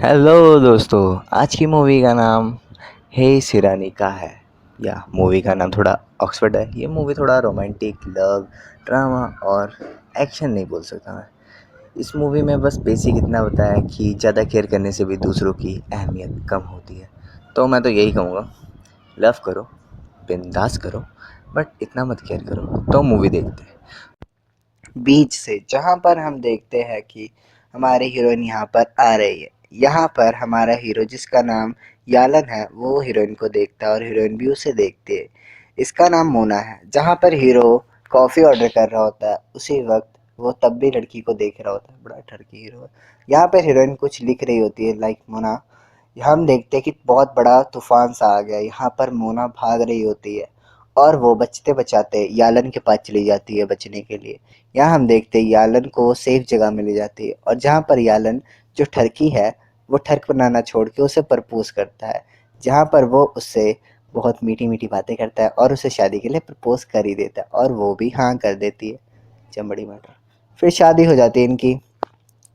Hello दोस्तों, आज की मूवी का नाम हे सिरानी का है। या मूवी का नाम थोड़ा ऑक्सफर्ड है। ये मूवी थोड़ा रोमांटिक, लव, ड्रामा और एक्शन नहीं बोल सकता मैं। इस मूवी में बस बेसिक इतना होता है कि ज़्यादा केयर करने से भी दूसरों की अहमियत कम होती है। तो मैं तो यही कहूँगा, लव करो, बिंदास करो, बट इतना मत केयर करो। तो मूवी देखते हैं बीच से, जहाँ पर हम देखते हैं कि हमारी हीरोइन यहाँ पर आ रही है। यहाँ पर हमारा हीरो, जिसका नाम यालन है, वो हीरोइन को देखता है और हीरोइन भी उसे देखती है। इसका नाम मोना है। जहाँ पर हीरो कॉफ़ी ऑर्डर कर रहा होता है, उसी वक्त वो तब भी लड़की को देख रहा होता है। बड़ा ठरकी हीरो है। यहाँ पर हीरोइन कुछ लिख रही होती है, लाइक मोना। हम देखते हैं कि बहुत बड़ा तूफान सा आ गया। यहाँ पर मोना भाग रही होती है और वो बचते बचाते यालन के पास चली जाती है बचने के लिए। यहाँ हम देखते हैं यालन को सेफ जगह मिल जाती है और जहाँ पर यालन, जो ठरकी है, वो ठरक बनाना छोड़ के उसे प्रपोज करता है। जहाँ पर वो उससे बहुत मीठी मीठी बातें करता है और उसे शादी के लिए प्रपोज कर ही देता है और वो भी हाँ कर देती है। चमड़ी मटर। फिर शादी हो जाती है इनकी।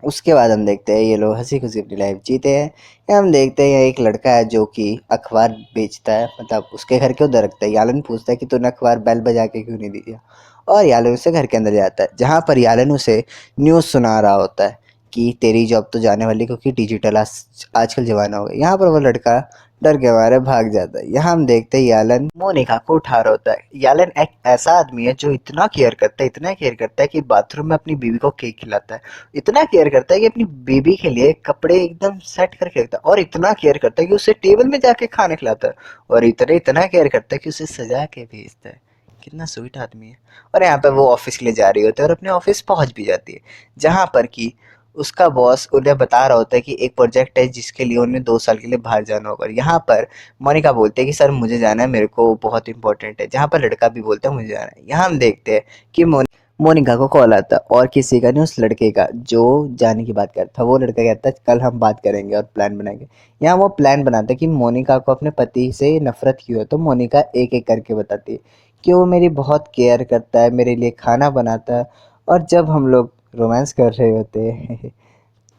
उसके बाद हम देखते हैं ये लोग हंसी खुशी अपनी लाइफ जीते हैं। या हम देखते हैं एक लड़का है जो कि अखबार बेचता है, मतलब उसके घर के उधर रखता है। यालन पूछता है कि तूने अखबार बेल बजा के क्यों नहीं दिया, और यालन उसे घर के अंदर जाता है, जहाँ पर यालन उसे न्यूज़ सुना रहा होता है कि तेरी जॉब तो जाने वाली, क्योंकि डिजिटल आजकल ज़माना हो गया। यहाँ पर वो लड़का डर के मारे भाग जाता है। यहाँ हम देखते हैं यालन मोनिका को उठा रहा होता है। यालन एक ऐसा आदमी है जो इतना केयर करता है, इतना केयर करता है कि बाथरूम में अपनी बीवी को केक खिलाता है। इतना केयर करता है कि अपनी बेबी के लिए कपड़े एकदम सेट करके रखता है, और इतना केयर करता है कि उसे टेबल में जाके खाने खिलाता है, और इतना केयर करता है कि उसे सजा के भेजता है। कितना स्वीट आदमी है। और यहाँ पे वो ऑफिस के लिए जा रही होती है और अपने ऑफिस पहुंच भी जाती है, जहाँ पर कि उसका बॉस उन्हें बता रहा होता है कि एक प्रोजेक्ट है जिसके लिए उन्हें 2 साल के लिए बाहर जाना होगा। यहाँ पर मोनिका बोलते हैं कि सर मुझे जाना है, मेरे को बहुत इंपॉर्टेंट है। जहाँ पर लड़का भी बोलता है मुझे जाना है। यहाँ हम देखते हैं कि मोनिका को कॉल आता है, और किसी का नहीं, उस लड़के का जो जाने की बात करता था। वो लड़का कहता है कल हम बात करेंगे और प्लान बनाएंगे। यहाँ वो प्लान बनाता है कि मोनिका को अपने पति से नफरत क्यों है। तो मोनिका एक एक करके बताती है कि वो मेरी बहुत केयर करता है, मेरे लिए खाना बनाता है, और जब हम लोग रोमांस कर रहे होते हैं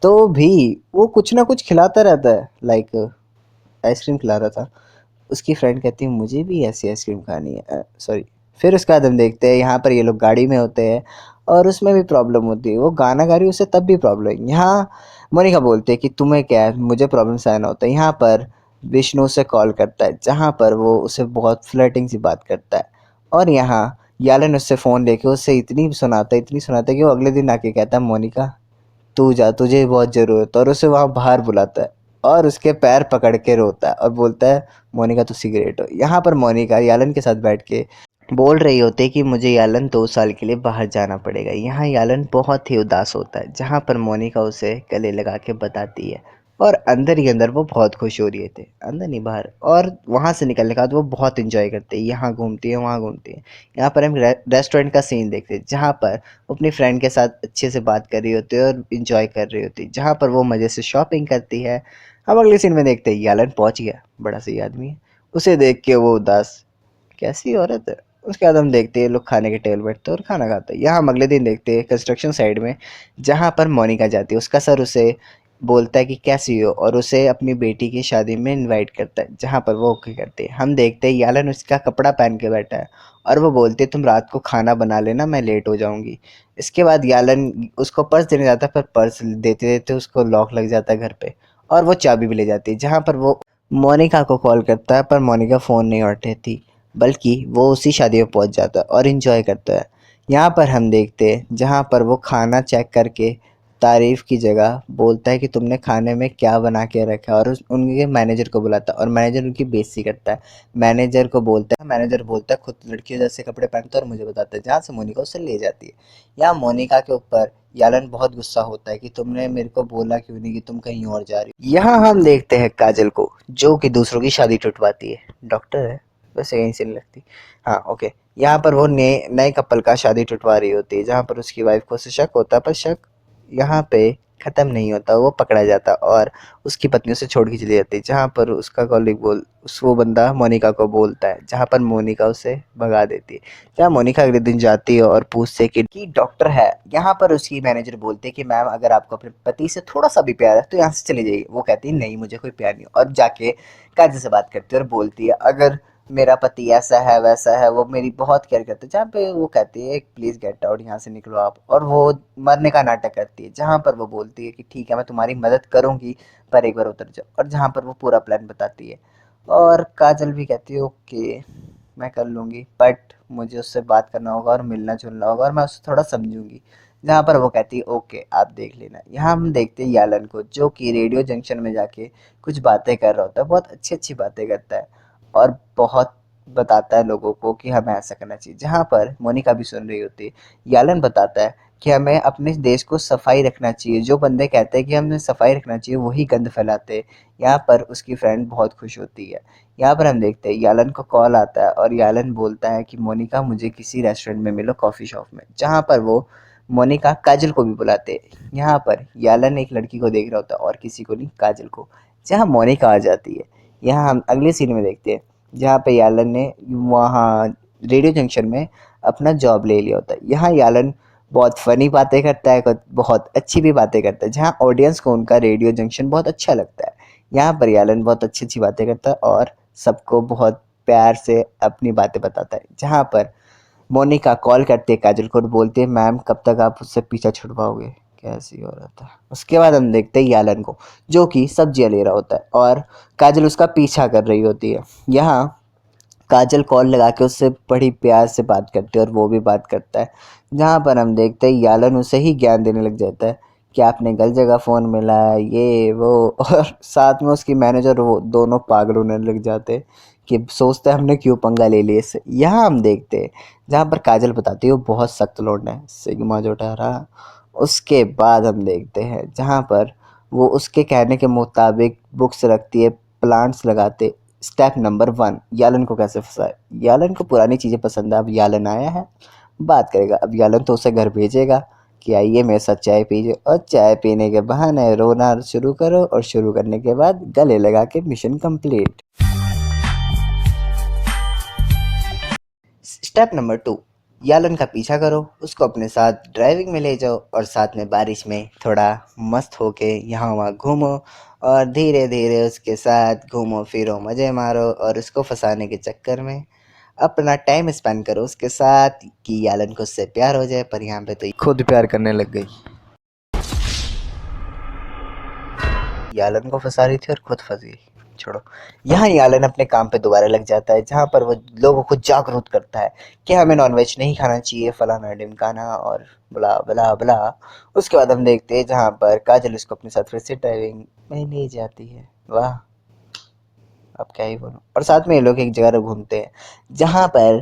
तो भी वो कुछ ना कुछ खिलाता रहता है, लाइक आइसक्रीम खिला रहा था। उसकी फ्रेंड कहती है मुझे भी ऐसी आइसक्रीम खानी है, सॉरी। फिर उसके बाद हम देखते हैं यहाँ पर ये लोग गाड़ी में होते हैं और उसमें भी प्रॉब्लम होती है। वो गाना गा रही है, उसे तब भी प्रॉब्लम है। यहाँ मोनिका बोलते है कि तुम्हें क्या है, मुझे प्रॉब्लम से आना होता है। यहाँ पर विष्णु उसे कॉल करता है, जहाँ पर वो उसे बहुत फ्लर्टिंग सी बात करता है। और यहाँ यालन उससे फ़ोन लेके उसे इतनी सुनाता है कि वो अगले दिन आके कहता है मोनिका तू जा, तुझे बहुत ज़रूरत है, और उसे वहाँ बाहर बुलाता है और उसके पैर पकड़ के रोता है और बोलता है मोनिका तू सिगरेट हो। यहाँ पर मोनिका यालन के साथ बैठ के बोल रही होती है कि मुझे यालन 2 साल के लिए बाहर जाना पड़ेगा। यहाँ यालन बहुत ही उदास होता है, जहाँ पर मोनिका उसे गले लगा के बताती है, और अंदर ही अंदर वो बहुत खुश हो रही थे, अंदर नहीं बाहर। और वहाँ से निकलने के बाद वो बहुत इंजॉय करते हैं, यहाँ घूमती है वहाँ घूमती है। यहाँ पर हम रेस्टोरेंट का सीन देखते हैं, जहाँ पर वो अपनी फ्रेंड के साथ अच्छे से बात कर रही होती है और इंजॉय कर रही होती है, जहाँ पर वो मज़े से शॉपिंग करती है। हम अगले सीन में देखते हैं यालन पहुँच गया, बड़ा सही आदमी है। उसे देख के वो उदास, कैसी औरत है। उसके बाद हम देखते हैं लोग खाने के टेबल बैठते हैं और खाना खाते हैं। यहाँ हम अगले दिन देखते हैं कंस्ट्रक्शन साइड में, जहाँ पर मोनिका जाती है। उसका सर उसे बोलता है कि कैसी हो, और उसे अपनी बेटी की शादी में इनवाइट करता है, जहाँ पर वो ओके करते हैं। हम देखते हैं यालन उसका कपड़ा पहन के बैठा है और वो बोलते है तुम रात को खाना बना लेना, मैं लेट हो जाऊंगी। इसके बाद यालन उसको पर्स देने जाता है, पर पर्स देते देते उसको लॉक लग जाता है घर पे, और वो चाबी भी ले जाती है। जहाँ पर वो मोनिका को कॉल करता है, पर मोनिका फ़ोन नहीं उठाती, बल्कि वो उसी शादी में पहुंच जाता है और इन्जॉय करता है। यहाँ पर हम देखते हैं जहाँ पर वो खाना चेक करके तारीफ़ की जगह बोलता है कि तुमने खाने में क्या बना के रखा है, और उनके मैनेजर को बुलाता है और मैनेजर उनकी बेइज्जती करता है। मैनेजर बोलता है खुद लड़कियों जैसे कपड़े पहनता है और मुझे बताता है, जहाँ से मोनिका उसे ले जाती है। यहाँ मोनिका के ऊपर यालन बहुत गुस्सा होता है कि तुमने मेरे को बोला क्यों नहीं कि तुम कहीं और जा रही हो। यहाँ हम देखते हैं काजल को, जो कि दूसरों की शादी टुटवाती है, डॉक्टर है वैसे, कहीं से नहीं लगती। हाँ ओके। यहाँ पर वो नए नए कपल का शादी टुटवा रही होती है, जहाँ पर उसकी वाइफ को उसे शक होता है, पर शक यहाँ पे ख़त्म नहीं होता, वो पकड़ा जाता और उसकी पत्नी उसे छोड़ के चली जाती है। जहाँ पर उसका कॉलीग वो बंदा मोनिका को बोलता है, जहाँ पर मोनिका उसे भगा देती है। जहाँ मोनिका अगले दिन जाती है और पूछती है कि डॉक्टर है। यहाँ पर उसकी मैनेजर बोलती है कि मैम अगर आपको अपने पति से थोड़ा सा भी प्यार है तो यहाँ से चली जाइए। वो कहती है नहीं मुझे कोई प्यार नहीं, और जाके काजल से बात करती है और बोलती है अगर मेरा पति ऐसा है वैसा है, वो मेरी बहुत केयर करता है। जहाँ पे वो कहती है प्लीज गेट आउट, यहाँ से निकलो आप, और वो मरने का नाटक करती है। जहाँ पर वो बोलती है कि ठीक है मैं तुम्हारी मदद करूंगी पर एक बार उतर जाओ, और जहाँ पर वो पूरा प्लान बताती है। और काजल भी कहती है ओके मैं कर लूंगी, बट मुझे उससे बात करना होगा और मिलना जुलना होगा और मैं उससे थोड़ा समझूंगी। जहाँ पर वो कहती है ओके आप देख लेना। यहाँ हम देखते हैं यालन को, जो कि रेडियो जंक्शन में जाके कुछ बातें कर रहा होता है, बहुत अच्छी अच्छी बातें करता है और बहुत बताता है लोगों को कि हमें ऐसा करना चाहिए। जहाँ पर मोनिका भी सुन रही होती है, यालन बताता है कि हमें अपने देश को सफाई रखना चाहिए। जो बंदे कहते हैं कि हमें सफाई रखना चाहिए वही गंद फैलाते हैं। यहाँ पर उसकी फ्रेंड बहुत खुश होती है। यहाँ पर हम देखते हैं यालन को कॉल आता है और यालन बोलता है कि मोनिका मुझे किसी रेस्टोरेंट में मिलो, कॉफ़ी शॉप में। जहाँ पर वो मोनिका काजल को भी बुलाते हैं। यहाँ पर यालन एक लड़की को देख रहा होता है और किसी को नहीं, काजल को। जहाँ मोनिका आ जाती है। यहाँ हम अगले सीन में देखते हैं जहाँ पे यालन ने वहाँ रेडियो जंक्शन में अपना जॉब ले लिया होता है। यहाँ यालन बहुत फनी बातें करता है, बहुत अच्छी भी बातें करता है, जहाँ ऑडियंस को उनका रेडियो जंक्शन बहुत अच्छा लगता है। यहाँ पर यालन बहुत अच्छी अच्छी बातें करता है और सबको बहुत प्यार से अपनी बातें बताता है। जहाँ पर मोनिका कॉल करती है काजल को और बोलती है मैम कब तक आप उससे पीछा छुड़वाओगे, कैसी हो रहा था। उसके बाद हम देखते हैं यालन को, जो कि सब्जियां ले रहा होता है और काजल उसका पीछा कर रही होती है। यहाँ काजल कॉल लगा के उससे बड़ी प्यार से बात करती है और वो भी बात करता है। जहाँ पर हम देखते हैं यालन उसे ही ज्ञान देने लग जाता है कि आपने गलत जगह फ़ोन मिला है, ये वो और साथ में उसकी मैनेजर वो दोनों पागल होने लग जाते हैं कि सोचते हैं हमने क्यों पंगा ले लिया इससे। यहाँ हम देखते हैं जहाँ पर काजल बताती है वो बहुत सख्त लौंडा है, सिग्मा जो ठहरा। उसके बाद हम देखते हैं जहाँ पर वो उसके कहने के मुताबिक बुक्स रखती है, प्लांट्स लगाते। स्टेप नंबर 1, यालन को कैसे फंसाए। यालन को पुरानी चीज़ें पसंद है, अब यालन आया है बात करेगा। अब यालन तो उसे घर भेजेगा कि आइए मेरे साथ चाय पीजिए, और चाय पीने के बहाने रोना शुरू करो और शुरू करने के बाद गले लगा के मिशन कंप्लीट। स्टेप नंबर 2, यालन का पीछा करो, उसको अपने साथ ड्राइविंग में ले जाओ और साथ में बारिश में थोड़ा मस्त होके यहाँ वहाँ घूमो और धीरे धीरे उसके साथ घूमो फिरो मज़े मारो और उसको फंसाने के चक्कर में अपना टाइम स्पेंड करो उसके साथ कि यालन को उससे प्यार हो जाए। पर यहाँ पे तो खुद प्यार करने लग गई, यालन को फंसा रही थी और खुद फंस गई। छोड़ो। यहाँ यालन अपने काम पे दोबारा लग जाता है, जहाँ पर वो लोगों को जागरूक करता है कि हमें नॉनवेज नहीं खाना चाहिए, फलाना ढिमकाना और बला बला बला। उसके बाद हम देखते हैं जहाँ पर काजल उसको अपने साथ फिर से ड्राइविंग में ले जाती है। वाह, अब क्या ही बोलूं। और साथ में ये लोग एक जगह घूमते हैं जहाँ पर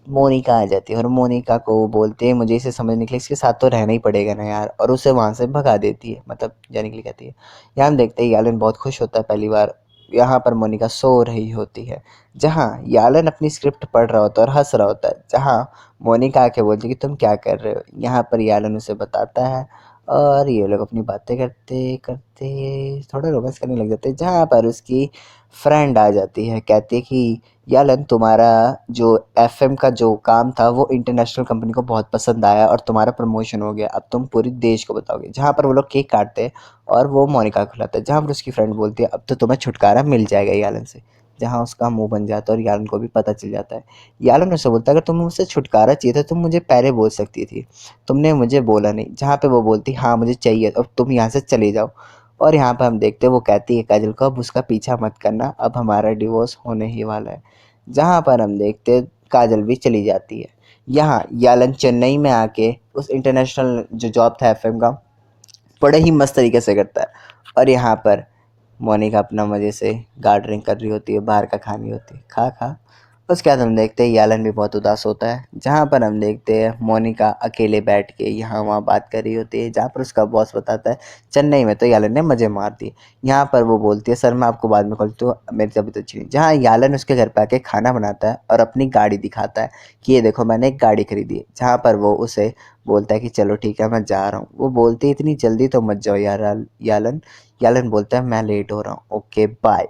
मोनिका आ जाती है और मोनिका को वो बोलते हैं मुझे इसे समझने के लिए इसके साथ तो रहना ही पड़ेगा ना यार, और उसे वहाँ से भगा देती है, मतलब जाने के लिए कहती है। यहाँ हम देखते हैं यालन बहुत खुश होता है पहली बार। यहाँ पर मोनिका सो रही होती है, जहाँ यालन अपनी स्क्रिप्ट पढ़ रहा होता है और हंस रहा होता है। जहाँ मोनिका आके बोलती है कि तुम क्या कर रहे हो। यहाँ पर यालन उसे बताता है और ये लोग अपनी बातें करते करते थोड़ा रोमांस करने लग जाते हैं। जहाँ पर उसकी फ्रेंड आ जाती है, कहती है कि यालन तुम्हारा जो एफएम का जो काम था वो इंटरनेशनल कंपनी को बहुत पसंद आया और तुम्हारा प्रमोशन हो गया, अब तुम पूरे देश को बताओगे। जहाँ पर वो लोग केक काटते हैं और वो मोनिका को खिलाता है। जहाँ पर उसकी फ्रेंड बोलती है अब तो तुम्हें छुटकारा मिल जाएगा यालन से। जहाँ उसका मुंह बन जाता है और यालन को भी पता चल जाता है। यालन उससे बोलता है अगर तुम्हें मुझसे छुटकारा चाहिए था तुम मुझे पहले बोल सकती थी, तुमने मुझे बोला नहीं। जहाँ पे वो बोलती हाँ मुझे चाहिए, अब तुम यहाँ से चले जाओ। और यहाँ पर हम देखते हैं वो कहती है काजल को अब उसका पीछा मत करना, अब हमारा डिवोर्स होने ही वाला है। जहाँ पर हम देखते काजल भी चली जाती है। यहाँ यालन चेन्नई में आके उस इंटरनेशनल जो जॉब था एफएम का बड़े ही मस्त तरीके से करता है। और यहाँ पर मोनिका अपना मज़े से गार्डनिंग कर रही होती है, बाहर का खानी होती है, खा खा। उसके बाद हम देखते हैं यालन भी बहुत उदास होता है। जहाँ पर हम देखते हैं मोनिका अकेले बैठ के यहाँ वहाँ बात कर रही होती है। जहाँ पर उसका बॉस बताता है चेन्नई में तो यालन ने मज़े मार दिए। यहाँ पर वो बोलती है सर मैं आपको बाद में कॉल करती हूँ, मेरी तबीयत अच्छी नहीं। जहाँ यालन उसके घर पर आके खाना बनाता है और अपनी गाड़ी दिखाता है कि ये देखो मैंने एक गाड़ी खरीदी है। जहाँ पर वो उसे बोलता है कि चलो ठीक है मैं जा रहा हूँ। वो बोलते इतनी जल्दी तो मत जाओ यार यालन। यालन बोलता है मैं लेट हो रहा हूँ, ओके बाय।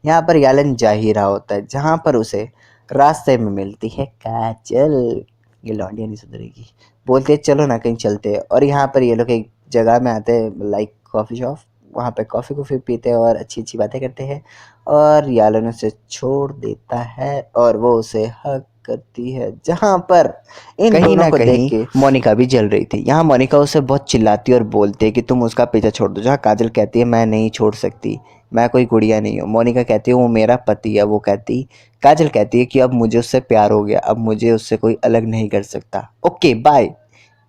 यहाँ पर यालन जा ही रहा होता है, जहाँ पर उसे रास्ते में मिलती है काजल। ये लौंडिया नहीं सुधरेगी। बोलते हैं चलो ना कहीं चलते हैं, और यहाँ पर ये लोग एक जगह में आते हैं लाइक कॉफ़ी शॉप। वहाँ पे कॉफ़ी कॉफ़ी पीते हैं और अच्छी अच्छी बातें करते हैं, और यालन उसे छोड़ देता है और वो उसे हक करती है, जहाँ पर इन कहीं दोनों ना को देख कहीं के मोनिका भी जल रही थी। यहाँ मोनिका उसे बहुत चिल्लाती है और बोलती है कि तुम उसका पीछा छोड़ दो, जहाँ काजल कहती है मैं नहीं छोड़ सकती, मैं कोई गुड़िया नहीं हूँ। मोनिका कहती है वो मेरा पति है। वो कहती काजल कहती है कि अब मुझे उससे प्यार हो गया, अब मुझे उससे कोई अलग नहीं कर सकता, ओके बाय।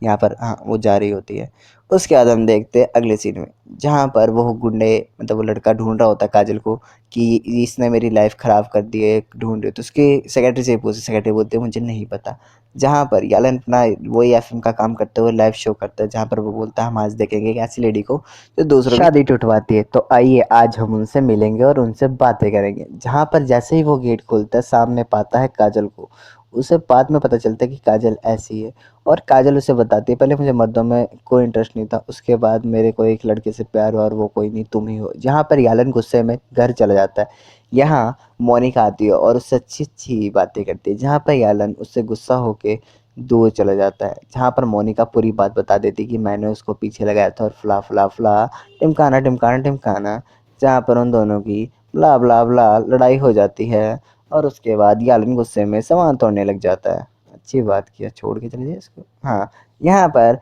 यहाँ पर हाँ वो जा रही होती है। उसके बाद हम देखते हैं अगले सीन में, जहाँ पर वो गुंडे मतलब वो लड़का ढूंढ रहा होता है काजल को कि इसने मेरी लाइफ ख़राब कर दी है, ढूंढ रही हो। तो उसकी सेक्रेटरी से पूछे, सेक्रेटरी बोलते हैं मुझे नहीं पता। जहाँ पर यालन अपना वही एफएम का काम करते हुए लाइव शो करता है, जहाँ पर वो बोलता है हम आज देखेंगे एक ऐसी लेडी को जो दूसरों की शादी टूटवाती है, तो आइए आज हम उनसे मिलेंगे और उनसे बातें करेंगे। जहाँ पर जैसे ही वो गेट खोलता है सामने पाता है काजल को। उसे बाद में पता चलता है कि काजल ऐसी है, और काजल उसे बताती है पहले मुझे मर्दों में कोई इंटरेस्ट नहीं था, उसके बाद मेरे को एक लड़के से प्यार हुआ और वो कोई नहीं तुम ही हो। जहाँ पर यालन गुस्से में घर चला जाता है। यहाँ मोनिका आती है और उससे अच्छी अच्छी बातें करती है, जहाँ पर यालन उससे गुस्सा होके दूर चला जाता है। जहाँ पर मोनिका पूरी बात बता देती है कि मैंने उसको पीछे लगाया था और फला फला फला टिमकाना टिमकाना टिमकाना। जहाँ पर उन दोनों की ब्ला ब्ला ब्ला लड़ाई हो जाती है, और उसके बाद यालन गुस्से में सामान तोड़ने लग जाता है। अच्छी बात किया, छोड़ के चले जाए इसको। हाँ, यहाँ पर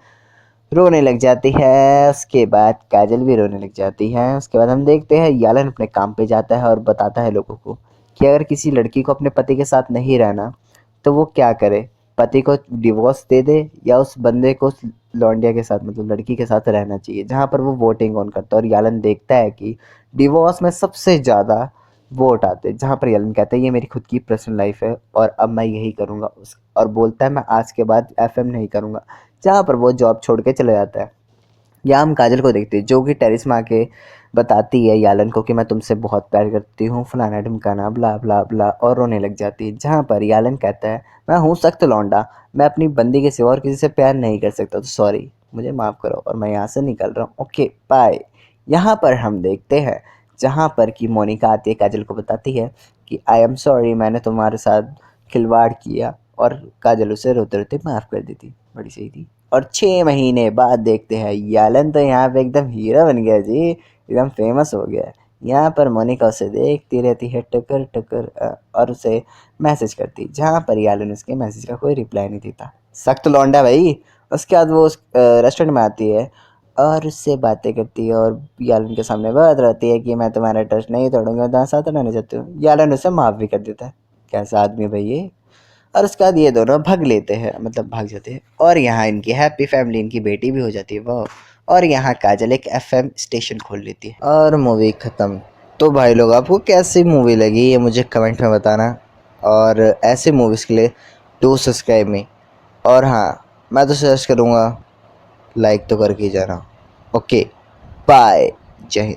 रोने लग जाती है। उसके बाद काजल भी रोने लग जाती है। उसके बाद हम देखते हैं यालन अपने काम पे जाता है और बताता है लोगों को कि अगर किसी लड़की को अपने पति के साथ नहीं रहना तो वो क्या करे, पति को डिवोर्स दे दे या उस बंदे को उस लौंडिया के साथ मतलब लड़की के साथ रहना चाहिए। जहाँ पर वो वोटिंग ऑन करता है और यालन देखता है कि डिवोर्स में सबसे ज़्यादा वोट आते हैं। जहाँ पर यालन कहता है ये मेरी खुद की पर्सनल लाइफ है और अब मैं यही करूँगा, और बोलता है मैं आज के बाद एफएम नहीं करूँगा। जहाँ पर वो जॉब छोड़ के चले जाता है। यहाँ हम काजल को देखते हैं जो कि टेरेस में आके बताती है यालन को कि मैं तुमसे बहुत प्यार करती हूँ, फलाना ढिमकाना ब्ला ब्ला ब्ला, और रोने लग जाती है। जहाँ पर यालन कहता है मैं हूँ सख्त लौंडा, मैं अपनी बंदी के सिवा और किसी से प्यार नहीं कर सकता, तो सॉरी मुझे माफ़ करो और मैं यहाँ से निकल रहा हूँ, ओके बाय। यहाँ पर हम देखते हैं जहाँ पर कि मोनिका आती है काजल को बताती है कि आई एम सॉरी मैंने तुम्हारे साथ खिलवाड़ किया, और काजल उसे रोते रोते माफ़ कर देती। बड़ी सही थी। और 6 महीने बाद देखते हैं यालन तो यहाँ पे एकदम हीरो बन गया जी, एकदम फेमस हो गया है। यहाँ पर मोनिका उसे देखती रहती है टकर टकर और उसे मैसेज करती, जहाँ पर यालन उसके मैसेज का कोई रिप्लाई नहीं देता। सख्त लौंडा भाई। उसके बाद वो उस रेस्टोरेंट में आती है और उससे बातें करती है और यालन के सामने बात रहती है कि मैं तुम्हारा ट्रस्ट नहीं तोड़ूंगा, तुम्हारे साथ रहना चाहती हूँ। यालन उसे माफ़ भी कर देता है। कैसा आदमी भाई ये। और उसके बाद ये दोनों भाग लेते हैं मतलब भाग जाते हैं, और यहाँ इनकी हैप्पी फैमिली, इनकी बेटी भी हो जाती है वाह। और यहाँ काजल एक एफएम स्टेशन खोल लेती है और मूवी ख़त्म। तो भाई लोग आपको कैसी मूवी लगी ये मुझे कमेंट में बताना, और ऐसे मूवीज़ के लिए डू सब्सक्राइब मी। और हाँ मैं तो सजेस्ट करूँगा लाइक तो करके ही जाना। ओके बाय, जय हिंद।